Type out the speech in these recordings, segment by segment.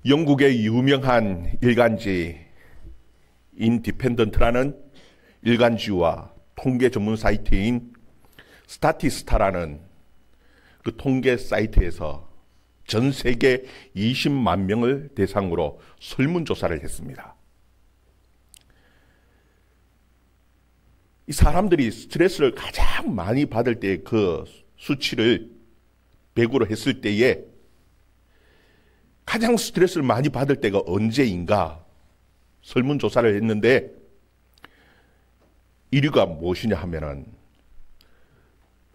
영국의 유명한 일간지 인디펜던트라는 일간지와 통계 전문 사이트인 스타티스타라는 그 통계 사이트에서 전 세계 20만 명을 대상으로 설문조사를 했습니다. 이 사람들이 스트레스를 가장 많이 받을 때 그 수치를 100으로 했을 때에 가장 스트레스를 많이 받을 때가 언제인가 설문조사를 했는데 1위가 무엇이냐 하면은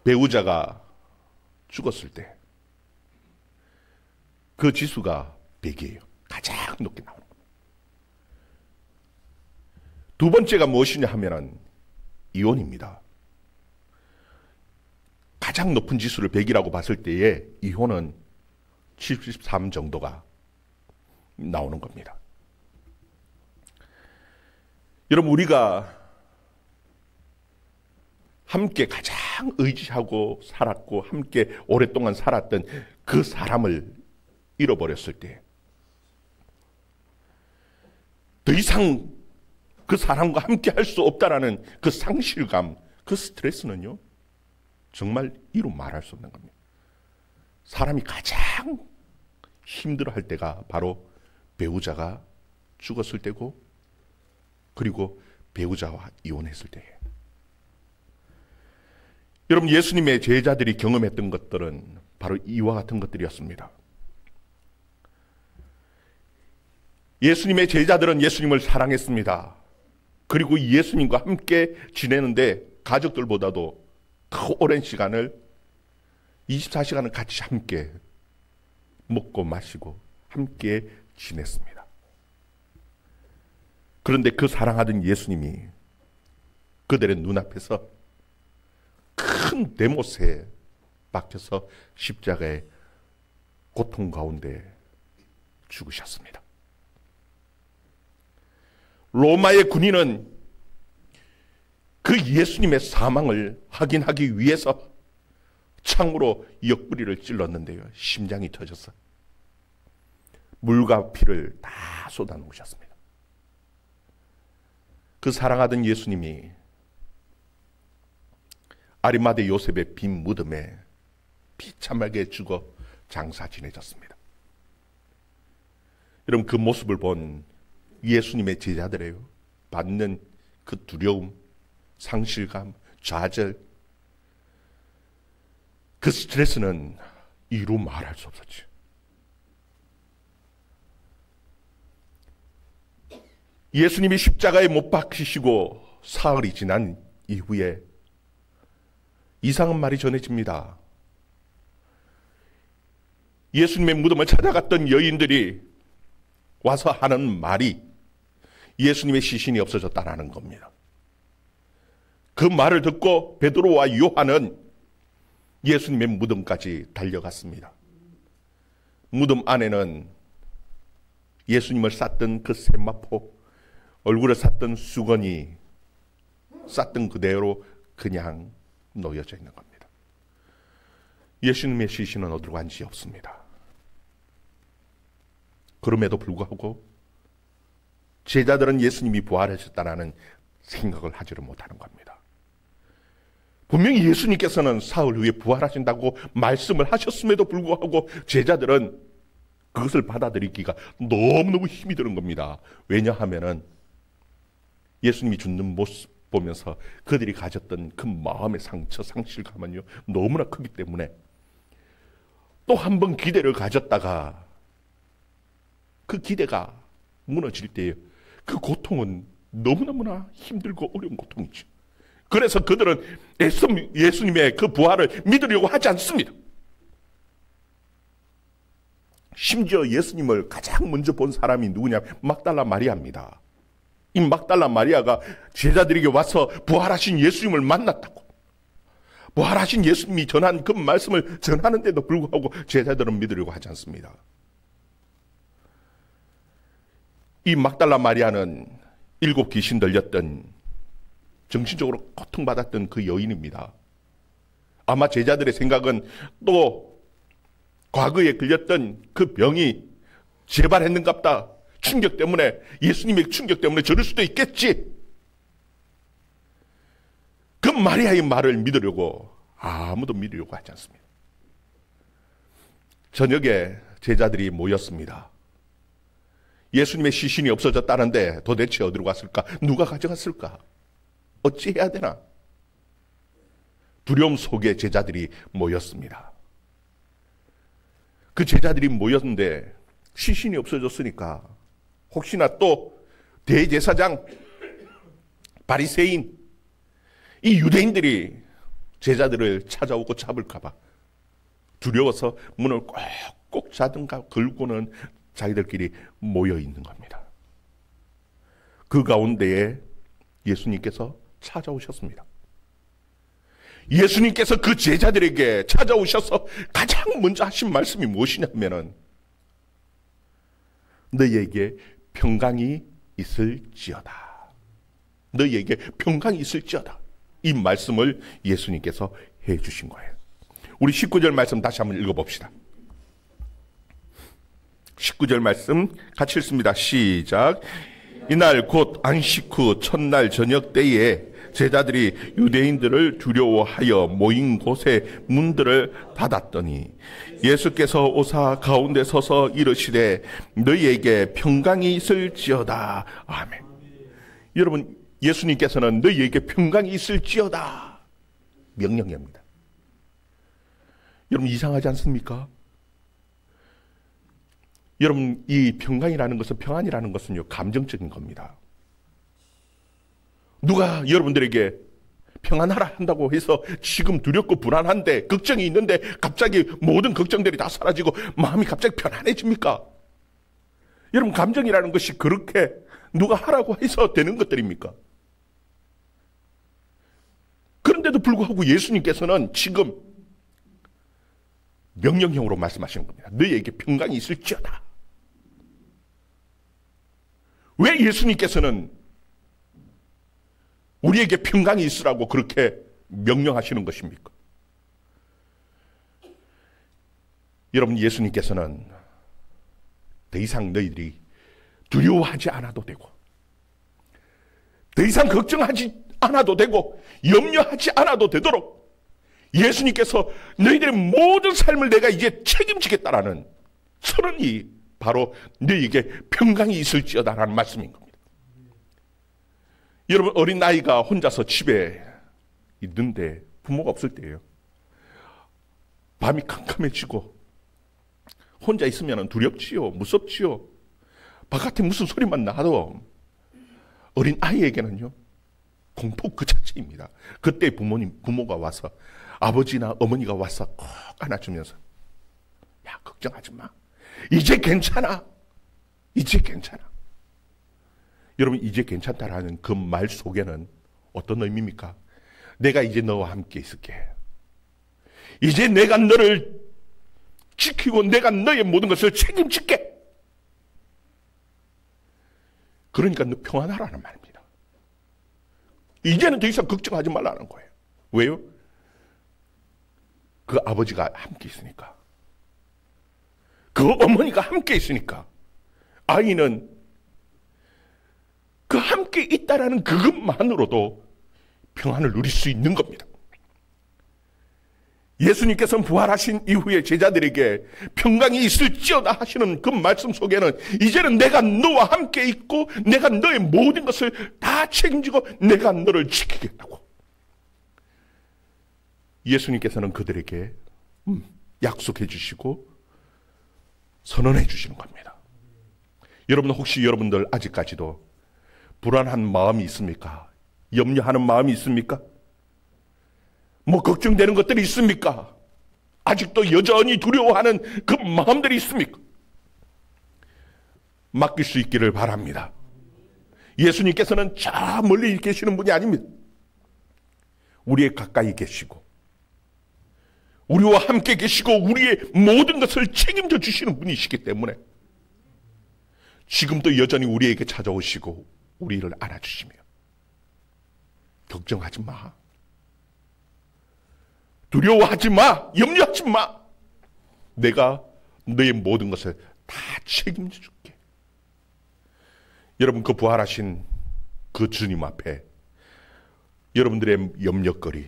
배우자가 죽었을 때 그 지수가 100이에요. 가장 높게 나오는 겁니다. 두 번째가 무엇이냐 하면은 이혼입니다. 가장 높은 지수를 100이라고 봤을 때에 이혼은 73 정도가 나오는 겁니다. 여러분, 우리가 함께 가장 의지하고 살았고 함께 오랫동안 살았던 그 사람을 잃어버렸을 때 더 이상 그 사람과 함께 할 수 없다라는 그 상실감, 그 스트레스는요, 정말 이루 말할 수 없는 겁니다. 사람이 가장 힘들어할 때가 바로 배우자가 죽었을 때고, 그리고 배우자와 이혼했을 때예요. 여러분, 예수님의 제자들이 경험했던 것들은 바로 이와 같은 것들이었습니다. 예수님의 제자들은 예수님을 사랑했습니다. 그리고 예수님과 함께 지내는데 가족들보다도 더 오랜 시간을 24시간을 같이 함께 먹고 마시고 함께 지냈습니다. 그런데 그 사랑하던 예수님이 그들의 눈앞에서 큰 대못에 박혀서 십자가의 고통 가운데 죽으셨습니다. 로마의 군인은 그 예수님의 사망을 확인하기 위해서 창으로 옆구리를 찔렀는데요, 심장이 터져서 물과 피를 다 쏟아놓으셨습니다. 그 사랑하던 예수님이 아리마대 요셉의 빈 무덤에 비참하게 죽어 장사 지내졌습니다. 여러분, 그 모습을 본 예수님의 제자들이에요. 받는 그 두려움, 상실감, 좌절, 그 스트레스는 이루 말할 수 없었지. 예수님이 십자가에 못 박히시고 사흘이 지난 이후에 이상한 말이 전해집니다. 예수님의 무덤을 찾아갔던 여인들이 와서 하는 말이 예수님의 시신이 없어졌다라는 겁니다. 그 말을 듣고 베드로와 요한은 예수님의 무덤까지 달려갔습니다. 무덤 안에는 예수님을 쌌던 그 세마포, 얼굴에 쌌던 수건이 쌌던 그대로 그냥 놓여져 있는 겁니다. 예수님의 시신은 어디로 간지 없습니다. 그럼에도 불구하고 제자들은 예수님이 부활하셨다는 생각을 하지를 못하는 겁니다. 분명히 예수님께서는 사흘 후에 부활하신다고 말씀을 하셨음에도 불구하고 제자들은 그것을 받아들이기가 너무너무 힘이 드는 겁니다. 왜냐하면은 예수님이 죽는 모습 보면서 그들이 가졌던 그 마음의 상처, 상실감은요, 너무나 크기 때문에 또 한 번 기대를 가졌다가 그 기대가 무너질 때에 그 고통은 너무너무나 힘들고 어려운 고통이죠. 그래서 그들은 애써 예수님의 그 부활을 믿으려고 하지 않습니다. 심지어 예수님을 가장 먼저 본 사람이 누구냐? 막달라 마리아입니다. 이 막달라 마리아가 제자들에게 와서 부활하신 예수님을 만났다고, 부활하신 예수님이 전한 그 말씀을 전하는데도 불구하고 제자들은 믿으려고 하지 않습니다. 이 막달라 마리아는 7 귀신 들렸던, 정신적으로 고통받았던 그 여인입니다. 아마 제자들의 생각은 또 과거에 걸렸던 그 병이 재발했는갑다. 충격 때문에, 예수님의 충격 때문에 저럴 수도 있겠지. 그 마리아의 말을 믿으려고 아무도 믿으려고 하지 않습니다. 저녁에 제자들이 모였습니다. 예수님의 시신이 없어졌다는데 도대체 어디로 갔을까? 누가 가져갔을까? 어찌해야 되나? 두려움 속에 제자들이 모였습니다. 그 제자들이 모였는데 시신이 없어졌으니까 혹시나 또 대제사장, 바리새인, 이 유대인들이 제자들을 찾아오고 잡을까 봐 두려워서 문을 꼭 닫은가 걸고는 자기들끼리 모여 있는 겁니다. 그 가운데에 예수님께서 찾아오셨습니다. 예수님께서 그 제자들에게 찾아오셔서 가장 먼저 하신 말씀이 무엇이냐면은 너희에게 평강이 있을지어다. 너희에게 평강이 있을지어다. 이 말씀을 예수님께서 해주신 거예요. 우리 19절 말씀 다시 한번 읽어봅시다. 19절 말씀 같이 읽습니다. 시작. 이날 곧 안식 후 첫날 저녁 때에 제자들이 유대인들을 두려워하여 모인 곳에 문들을 닫았더니 예수께서 오사 가운데 서서 이르시되 너희에게 평강이 있을지어다. 아멘. 여러분, 예수님께서는 너희에게 평강이 있을지어다 명령입니다. 여러분, 이상하지 않습니까? 여러분, 이 평강이라는 것은, 평안이라는 것은요, 감정적인 겁니다. 누가 여러분들에게 평안하라 한다고 해서 지금 두렵고 불안한데, 걱정이 있는데 갑자기 모든 걱정들이 다 사라지고 마음이 갑자기 편안해집니까? 여러분, 감정이라는 것이 그렇게 누가 하라고 해서 되는 것들입니까? 그런데도 불구하고 예수님께서는 지금 명령형으로 말씀하시는 겁니다. 너희에게 평강이 있을지어다. 왜 예수님께서는 우리에게 평강이 있으라고 그렇게 명령하시는 것입니까? 여러분, 예수님께서는 더 이상 너희들이 두려워하지 않아도 되고, 더 이상 걱정하지 않아도 되고, 염려하지 않아도 되도록 예수님께서 너희들의 모든 삶을 내가 이제 책임지겠다라는 선언이 바로 너희에게 평강이 있을지어다라는 말씀인 겁니다. 여러분, 어린아이가 혼자서 집에 있는데 부모가 없을 때예요. 밤이 캄캄해지고 혼자 있으면 두렵지요, 무섭지요. 바깥에 무슨 소리만 나도 어린아이에게는요, 공포 그 자체입니다. 그때 부모가 와서, 아버지나 어머니가 와서 꼭 안아주면서, 야, 걱정하지 마. 이제 괜찮아. 이제 괜찮아. 여러분, 이제 괜찮다라는 그 말 속에는 어떤 의미입니까? 내가 이제 너와 함께 있을게. 이제 내가 너를 지키고 내가 너의 모든 것을 책임질게. 그러니까 너 평안하라는 말입니다. 이제는 더 이상 걱정하지 말라는 거예요. 왜요? 그 아버지가 함께 있으니까. 그 어머니가 함께 있으니까. 아이는 그 함께 있다라는 그것만으로도 평안을 누릴 수 있는 겁니다. 예수님께서는 부활하신 이후에 제자들에게 평강이 있을지어다 하시는 그 말씀 속에는 이제는 내가 너와 함께 있고 내가 너의 모든 것을 다 책임지고 내가 너를 지키겠다고 예수님께서는 그들에게 약속해 주시고 선언해 주시는 겁니다. 여러분, 혹시 여러분들 아직까지도 불안한 마음이 있습니까? 염려하는 마음이 있습니까? 뭐 걱정되는 것들이 있습니까? 아직도 여전히 두려워하는 그 마음들이 있습니까? 맡길 수 있기를 바랍니다. 예수님께서는 저 멀리 계시는 분이 아닙니다. 우리의 가까이 계시고 우리와 함께 계시고 우리의 모든 것을 책임져 주시는 분이시기 때문에 지금도 여전히 우리에게 찾아오시고 우리를 안아주시며 걱정하지 마. 두려워하지 마. 염려하지 마. 내가 너의 모든 것을 다 책임져 줄게. 여러분, 그 부활하신 그 주님 앞에 여러분들의 염려거리,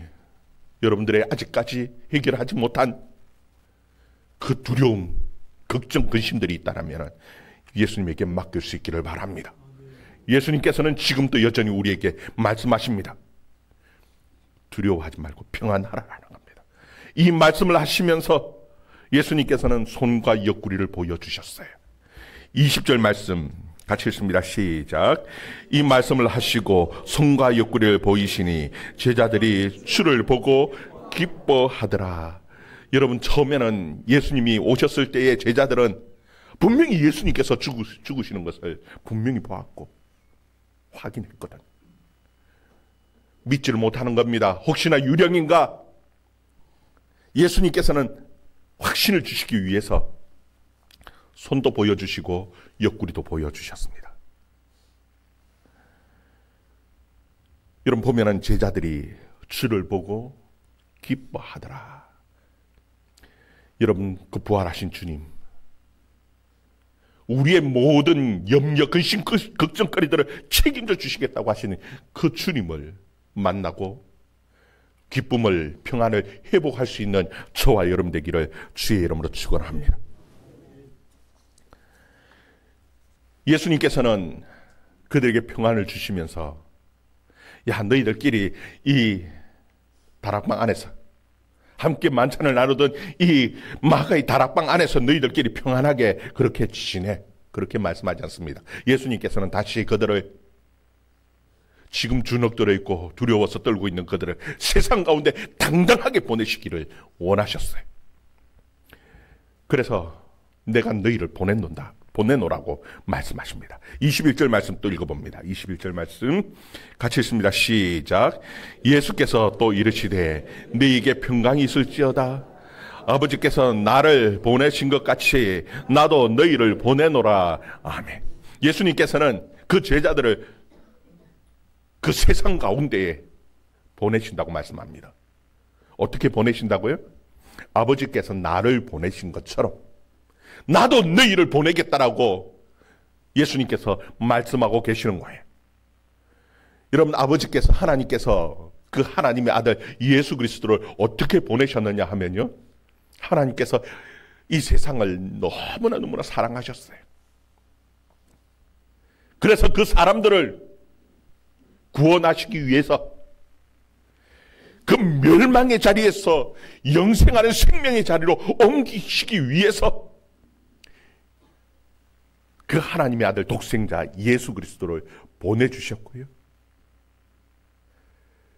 여러분들의 아직까지 해결하지 못한 그 두려움, 걱정, 근심들이 있다면 예수님에게 맡길 수 있기를 바랍니다. 예수님께서는 지금도 여전히 우리에게 말씀하십니다. 두려워하지 말고 평안하라라는 겁니다. 이 말씀을 하시면서 예수님께서는 손과 옆구리를 보여주셨어요. 20절 말씀 같이 읽습니다. 시작. 이 말씀을 하시고 손과 옆구리를 보이시니 제자들이 주를 보고 기뻐하더라. 여러분, 처음에는 예수님이 오셨을 때의 제자들은 분명히 예수님께서 죽으시는 것을 분명히 보았고 확인했거든. 믿지를 못하는 겁니다. 혹시나 유령인가? 예수님께서는 확신을 주시기 위해서 손도 보여주시고 옆구리도 보여주셨습니다. 여러분, 보면은 제자들이 주를 보고 기뻐하더라. 여러분, 그 부활하신 주님, 우리의 모든 염려, 근심, 걱정거리들을 책임져 주시겠다고 하시는 그 주님을 만나고 기쁨을, 평안을 회복할 수 있는 저와 여러분 되기를 주의 이름으로 축원합니다. 예수님께서는 그들에게 평안을 주시면서, 야, 너희들끼리 이 다락방 안에서 함께 만찬을 나누던 이 마가의 다락방 안에서 너희들끼리 평안하게 그렇게 지내, 그렇게 말씀하지 않습니다. 예수님께서는 다시 그들을, 지금 주눅들어 있고 두려워서 떨고 있는 그들을 세상 가운데 당당하게 보내시기를 원하셨어요. 그래서 내가 너희를 보내노라고 말씀하십니다. 21절 말씀 또 읽어봅니다. 21절 말씀 같이 읽습니다. 시작. 예수께서 또 이르시되 너희에게 평강이 있을지어다. 아버지께서 나를 보내신 것 같이 나도 너희를 보내노라. 아멘. 예수님께서는 그 제자들을 그 세상 가운데에 보내신다고 말씀합니다. 어떻게 보내신다고요? 아버지께서 나를 보내신 것처럼 나도 너희를 보내겠다라고 예수님께서 말씀하고 계시는 거예요. 여러분, 아버지께서, 하나님께서 그 하나님의 아들 예수 그리스도를 어떻게 보내셨느냐 하면요, 하나님께서 이 세상을 너무나 사랑하셨어요. 그래서 그 사람들을 구원하시기 위해서 그 멸망의 자리에서 영생하는 생명의 자리로 옮기시기 위해서 그 하나님의 아들 독생자 예수 그리스도를 보내주셨고요,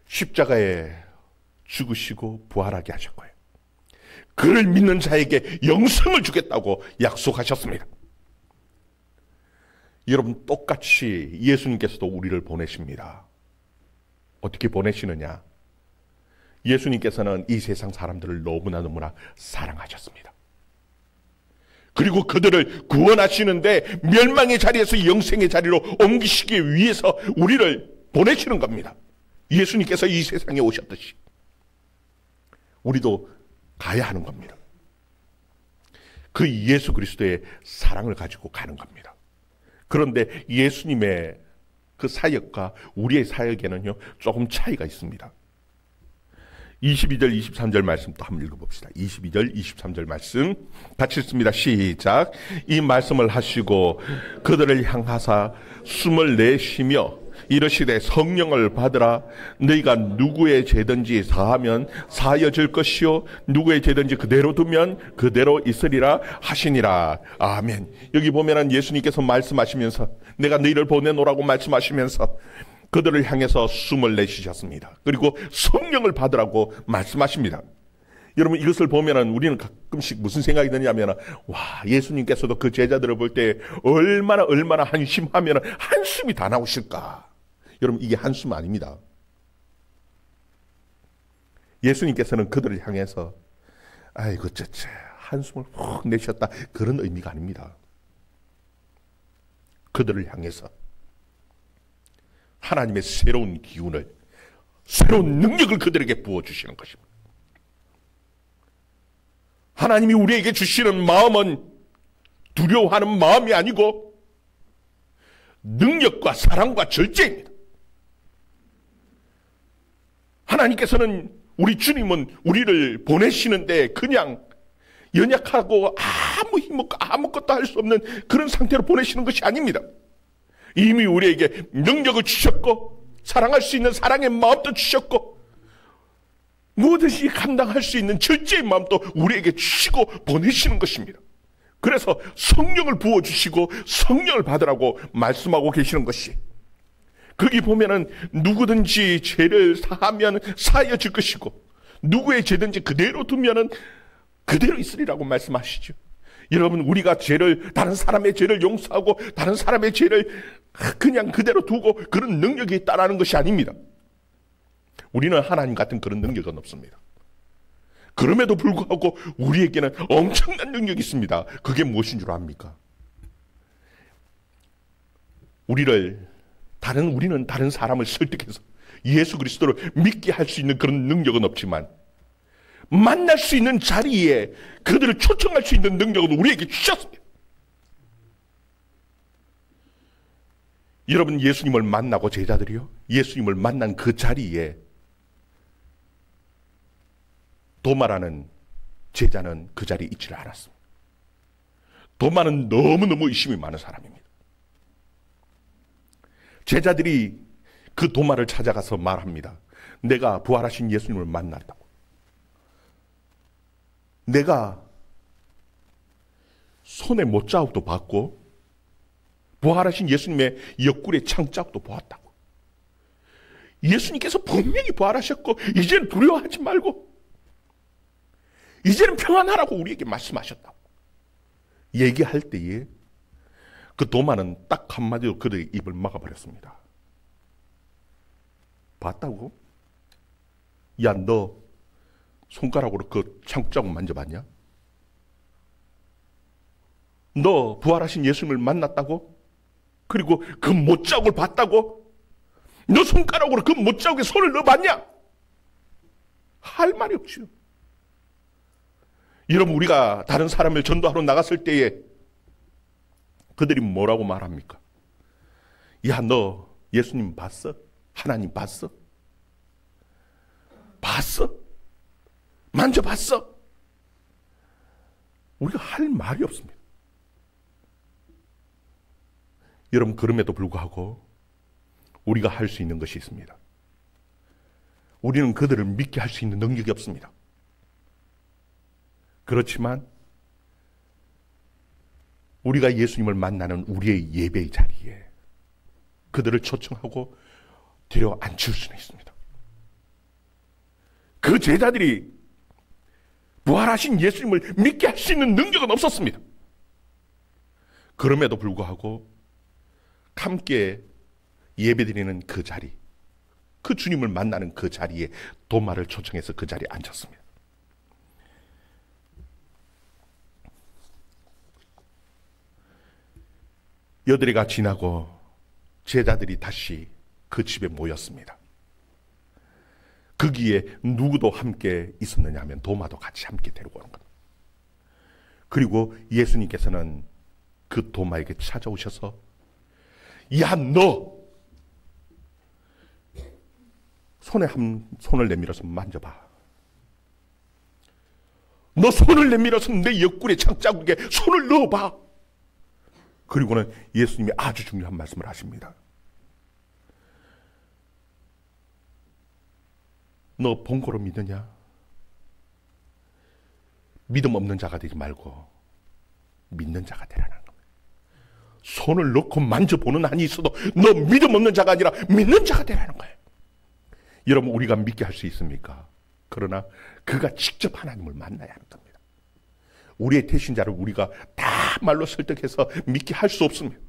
십자가에 죽으시고 부활하게 하셨고요, 그를 믿는 자에게 영생을 주겠다고 약속하셨습니다. 여러분, 똑같이 예수님께서도 우리를 보내십니다. 어떻게 보내시느냐? 예수님께서는 이 세상 사람들을 너무나 사랑하셨습니다. 그리고 그들을 구원하시는데 멸망의 자리에서 영생의 자리로 옮기시기 위해서 우리를 보내시는 겁니다. 예수님께서 이 세상에 오셨듯이 우리도 가야 하는 겁니다. 그 예수 그리스도의 사랑을 가지고 가는 겁니다. 그런데 예수님의 그 사역과 우리의 사역에는요, 조금 차이가 있습니다. 22절, 23절 말씀 또 한번 읽어봅시다. 22절, 23절 말씀 같이 읽습니다. 시작. 이 말씀을 하시고 그들을 향하사 숨을 내쉬며 이르시되 성령을 받으라. 너희가 누구의 죄든지 사하면 사하여질 것이요 누구의 죄든지 그대로 두면 그대로 있으리라 하시니라. 아멘. 여기 보면은 예수님께서 말씀하시면서 내가 너희를 보내노라고 말씀하시면서 그들을 향해서 숨을 내쉬셨습니다. 그리고 성령을 받으라고 말씀하십니다. 여러분, 이것을 보면은 우리는 가끔씩 무슨 생각이 드냐면, 와, 예수님께서도 그 제자들을 볼 때 얼마나 한심하면 한숨이 다 나오실까. 여러분, 이게 한숨 아닙니다. 예수님께서는 그들을 향해서 아이고 쩌쩌 한숨을 훅 내셨다, 그런 의미가 아닙니다. 그들을 향해서 하나님의 새로운 기운을, 새로운 능력을 그들에게 부어주시는 것입니다. 하나님이 우리에게 주시는 마음은 두려워하는 마음이 아니고 능력과 사랑과 절제입니다. 하나님께서는 우리 주님은 우리를 보내시는데 그냥 연약하고 아무 힘없고 아무것도 할 수 없는 그런 상태로 보내시는 것이 아닙니다. 이미 우리에게 능력을 주셨고 사랑할 수 있는 사랑의 마음도 주셨고 무엇이든지 감당할 수 있는 절제의 마음도 우리에게 주시고 보내시는 것입니다. 그래서 성령을 부어주시고 성령을 받으라고 말씀하고 계시는 것이, 거기 보면은 누구든지 죄를 사하면 사하여질 것이고 누구의 죄든지 그대로 두면은 그대로 있으리라고 말씀하시죠. 여러분, 우리가 다른 사람의 죄를 용서하고 다른 사람의 죄를 그냥 그대로 두고 그런 능력이 있다라는 것이 아닙니다. 우리는 하나님 같은 그런 능력은 없습니다. 그럼에도 불구하고 우리에게는 엄청난 능력이 있습니다. 그게 무엇인 줄 압니까? 우리는 다른 사람을 설득해서 예수 그리스도를 믿게 할 수 있는 그런 능력은 없지만 만날 수 있는 자리에 그들을 초청할 수 있는 능력은 우리에게 주셨습니다. 여러분, 예수님을 만나고 제자들이요, 예수님을 만난 그 자리에 도마라는 제자는 그 자리에 있지를 않았습니다. 도마는 너무너무 의심이 많은 사람입니다. 제자들이 그 도마를 찾아가서 말합니다. 내가 부활하신 예수님을 만났다고. 내가 손에 못자국도 봤고 부활하신 예수님의 옆구리에 창자국도 보았다고. 예수님께서 분명히 부활하셨고 이제는 두려워하지 말고 이제는 평안하라고 우리에게 말씀하셨다고 얘기할 때에 그 도마는 딱 한마디로 그들의 입을 막아버렸습니다. 봤다고? 야, 너 손가락으로 그 창자국 만져봤냐? 너 부활하신 예수님을 만났다고? 그리고 그 못자국을 봤다고? 너 손가락으로 그 못자국에 손을 넣어봤냐? 할 말이 없죠. 여러분, 우리가 다른 사람을 전도하러 나갔을 때에 그들이 뭐라고 말합니까? 야, 너 예수님 봤어? 하나님 봤어? 봤어? 만져봤어? 우리가 할 말이 없습니다. 여러분, 그럼에도 불구하고 우리가 할 수 있는 것이 있습니다. 우리는 그들을 믿게 할 수 있는 능력이 없습니다. 그렇지만 우리가 예수님을 만나는 우리의 예배의 자리에 그들을 초청하고 데려 앉힐 수는 있습니다. 그 제자들이 부활하신 예수님을 믿게 할 수 있는 능력은 없었습니다. 그럼에도 불구하고 함께 예배드리는 그 자리, 그 주님을 만나는 그 자리에 도마를 초청해서 그 자리에 앉았습니다. 여드레가 지나고 제자들이 다시 그 집에 모였습니다. 거기에 누구도 함께 있었느냐 하면 도마도 같이 함께 데리고 오는 겁니다. 그리고 예수님께서는 그 도마에게 찾아오셔서 야, 너 손을 내밀어서 만져봐. 너 손을 내밀어서 내 옆구리에 창자국에 손을 넣어봐. 그리고는 예수님이 아주 중요한 말씀을 하십니다. 너 본고로 믿느냐? 믿음 없는 자가 되지 말고 믿는 자가 되라는 겁니다. 손을 넣고 만져보는 한이 있어도 너 믿음 없는 자가 아니라 믿는 자가 되라는 거예요. 여러분, 우리가 믿게 할 수 있습니까? 그러나 그가 직접 하나님을 만나야 하는 겁니다. 우리의 대신자를 우리가 다 말로 설득해서 믿게 할 수 없습니다.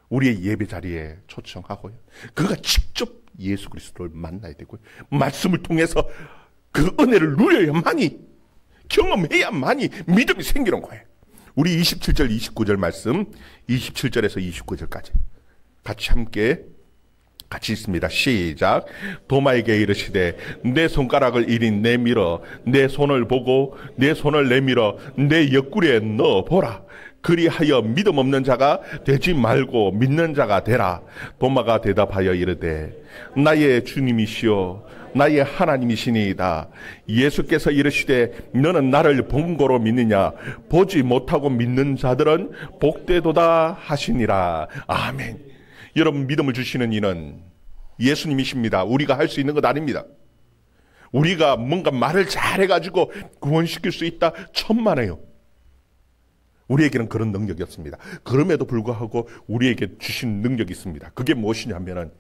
우리의 예배 자리에 초청하고요, 그가 직접 예수 그리스도를 만나야 되고요, 말씀을 통해서 그 은혜를 누려야만이, 경험해야만이 믿음이 생기는 거예요. 우리 27절 29절 말씀, 27절에서 29절까지 같이 함께 같이 있습니다. 시작. 도마에게 이르시되 내 손가락을 이리 내밀어 내 손을 보고 내 손을 내밀어 내 옆구리에 넣어 보라. 그리하여 믿음 없는 자가 되지 말고 믿는 자가 되라. 도마가 대답하여 이르되 나의 주님이시여 나의 하나님이시니이다. 예수께서 이르시되 너는 나를 본 거로 믿느냐? 보지 못하고 믿는 자들은 복되도다 하시니라. 아멘. 여러분, 믿음을 주시는 이는 예수님이십니다. 우리가 할 수 있는 것 아닙니다. 우리가 뭔가 말을 잘해가지고 구원시킬 수 있다? 천만에요. 우리에게는 그런 능력이 없습니다. 그럼에도 불구하고 우리에게 주신 능력이 있습니다. 그게 무엇이냐면은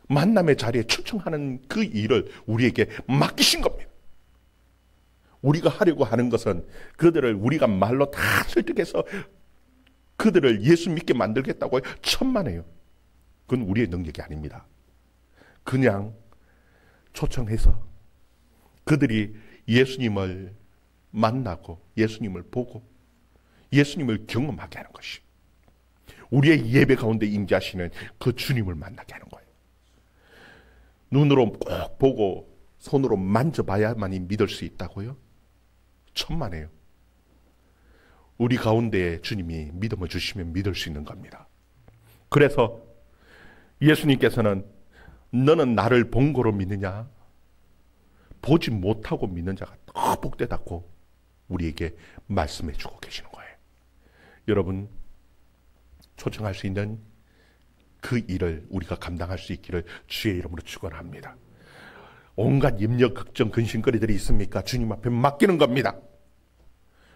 만남의 자리에 초청하는 그 일을 우리에게 맡기신 겁니다. 우리가 하려고 하는 것은 그들을 우리가 말로 다 설득해서 그들을 예수 믿게 만들겠다고 천만에요. 그건 우리의 능력이 아닙니다. 그냥 초청해서 그들이 예수님을 만나고 예수님을 보고 예수님을 경험하게 하는 것이 우리의 예배 가운데 임재하시는 그 주님을 만나게 하는 거예요. 눈으로 꼭 보고 손으로 만져봐야만이 믿을 수 있다고요? 천만에요. 우리 가운데 주님이 믿음을 주시면 믿을 수 있는 겁니다. 그래서 예수님께서는 너는 나를 본 거로 믿느냐? 보지 못하고 믿는 자가 더 복되다고 우리에게 말씀해 주고 계시는 거예요. 여러분, 초청할 수 있는 그 일을 우리가 감당할 수 있기를 주의 이름으로 축원합니다. 온갖 염려, 걱정, 근심거리들이 있습니까? 주님 앞에 맡기는 겁니다.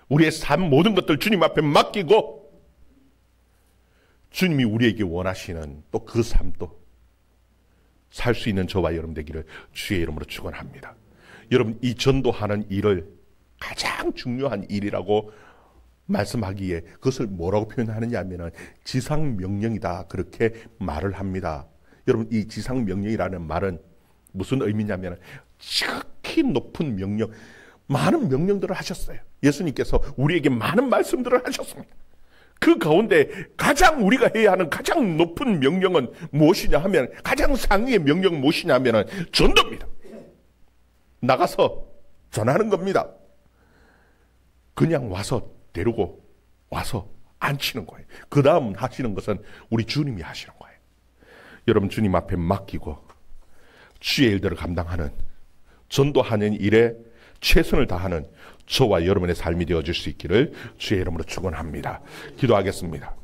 우리의 삶 모든 것들 주님 앞에 맡기고 주님이 우리에게 원하시는 또 그 삶도 살 수 있는 저와 여러분 되기를 주의 이름으로 축원합니다. 여러분, 이 전도하는 일을 가장 중요한 일이라고 말씀하기에 그것을 뭐라고 표현하느냐 하면 지상명령이다, 그렇게 말을 합니다. 여러분, 이 지상명령이라는 말은 무슨 의미냐면 지극히 높은 명령, 많은 명령들을 하셨어요. 예수님께서 우리에게 많은 말씀들을 하셨습니다. 그 가운데 가장 우리가 해야 하는 가장 높은 명령은 무엇이냐 하면, 가장 상위의 명령은 무엇이냐 하면 전도입니다. 나가서 전하는 겁니다. 그냥 와서 데리고 와서 앉히는 거예요. 그 다음 하시는 것은 우리 주님이 하시는 거예요. 여러분, 주님 앞에 맡기고 주의 일들을 감당하는, 전도하는 일에 최선을 다하는 저와 여러분의 삶이 되어질 수 있기를 주의 이름으로 축원합니다. 기도하겠습니다.